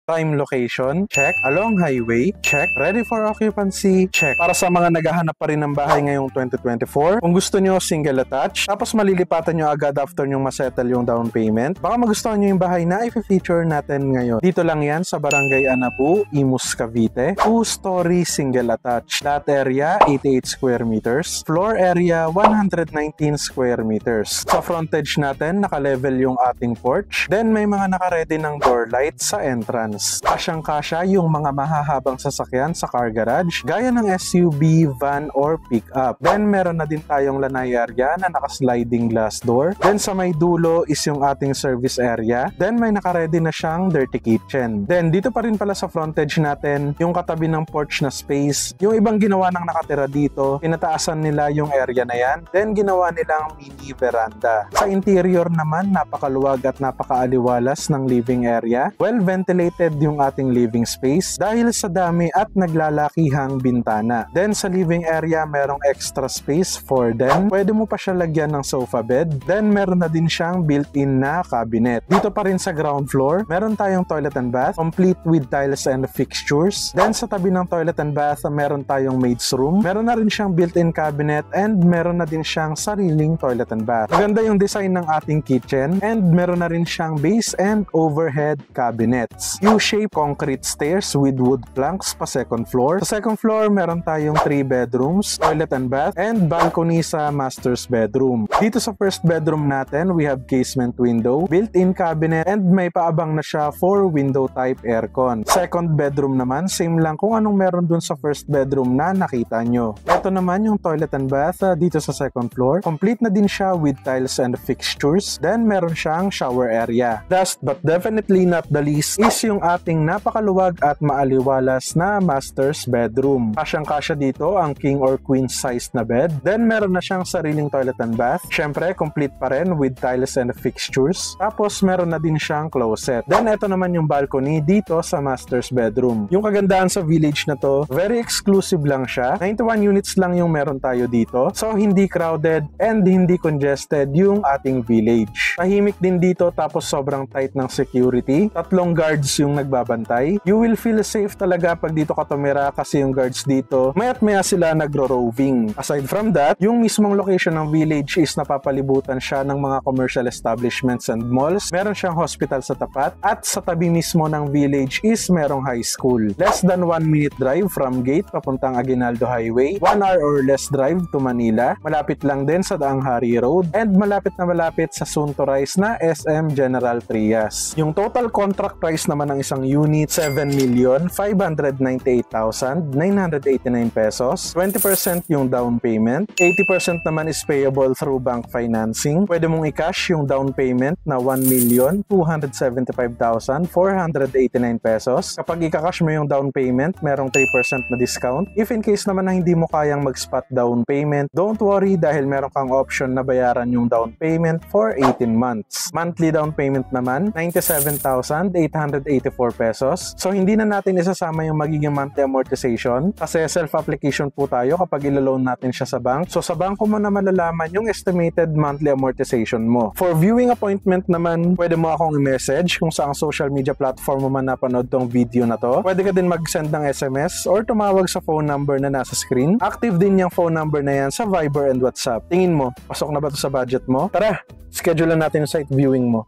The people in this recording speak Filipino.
Prime location, check. Along highway, check. Ready for occupancy, check. Para sa mga naghahanap pa rin ng bahay ngayong 2024, kung gusto nyo single attached, tapos malilipatan nyo agad after nyo masettle yung down payment, baka magustuhan nyo yung bahay na i-feature natin ngayon. Dito lang yan sa Barangay Anabu, Imus, Cavite. 2-story single attached. Lot area, 88 square meters. Floor area, 119 square meters. Sa frontage natin, naka-level yung ating porch. Then may mga naka-ready ng door lights sa entrance. Kasyang-kasya yung mga mahahabang sasakyan sa car garage, gaya ng SUV, van, or pickup. Then meron na din tayong lanay area na naka-sliding glass door. Then sa may dulo is yung ating service area. Then may naka-ready na siyang dirty kitchen. Then dito pa rin pala sa frontage natin, yung katabi ng porch na space. Yung ibang ginawa ng nakatira dito, tinataasan nila yung area na yan. Then ginawa nilang mini veranda. Sa interior naman, napakaluwag at napakaaliwalas ng living area. Well ventilated yung ating living space dahil sa dami at naglalakihang bintana. Then sa living area, merong extra space for them. Pwede mo pa siya lagyan ng sofa bed. Then meron na din siyang built-in na cabinet. Dito pa rin sa ground floor, meron tayong toilet and bath, complete with tiles and fixtures. Then sa tabi ng toilet and bath, meron tayong maid's room. Meron na rin siyang built-in cabinet and meron na din siyang sariling toilet and bath. Maganda yung design ng ating kitchen and meron na rin siyang base and overhead cabinets. U-shaped concrete stairs with wood planks pa second floor. Sa second floor, meron tayong 3 bedrooms, toilet and bath, and balcony sa master's bedroom. Dito sa first bedroom natin, we have casement window, built-in cabinet, and may paabang na siya for window type aircon. Second bedroom naman, same lang kung anong meron dun sa first bedroom na nakita nyo. Ito naman yung toilet and bath dito sa second floor. Complete na din siya with tiles and fixtures. Then meron siyang shower area. Last but definitely not the least is yung ating napakaluwag at maaliwalas na master's bedroom. Kasyang-kasya dito ang king or queen size na bed. Then meron na siyang sariling toilet and bath. Syempre, complete pa rin with tiles and fixtures. Tapos meron na din siyang closet. Then ito naman yung balcony dito sa master's bedroom. Yung kagandahan sa village na to, very exclusive lang siya. 91 units lang yung meron tayo dito. So hindi crowded and hindi congested yung ating village. Tahimik din dito tapos sobrang tight ng security. 3 guards yung nagbabantay. You will feel safe talaga pag dito ka tumira kasi yung guards dito, maya't maya sila nagro-roving. Aside from that, yung mismong location ng village is napapalibutan siya ng mga commercial establishments and malls. Meron siyang hospital sa tapat at sa tabi mismo ng village is merong high school. Less than 1 minute drive from gate papuntang Aguinaldo Highway, 1 hour or less drive to Manila. Malapit lang din sa Daanghari Road and malapit na malapit sa soon to rise na SM General Trias. Yung total contract price naman ng isang unit, 7,598,989 pesos. 20% yung down payment. 80% naman is payable through bank financing. Pwede mong i-cash yung down payment na 1,275,489 pesos. Kapag i-cash mo yung down payment, merong 3% na discount. If in case naman na hindi mo kayang mag-spot down payment, don't worry dahil meron kang option na bayaran yung down payment for 18 months. Monthly down payment naman, 97,884 pesos. So hindi na natin isasama yung magiging monthly amortization kasi self-application po tayo kapag ilo-loan natin siya sa bank. So sa bangko mo na malalaman yung estimated monthly amortization mo. For viewing appointment naman, pwede mo akong i-message kung saang social media platform mo man napanood tong video na to. Pwede ka din mag-send ng SMS or tumawag sa phone number na nasa screen. Active din yung phone number na yan sa Viber and WhatsApp. Tingin mo, pasok na ba to sa budget mo? Tara, schedule natin yung site viewing mo.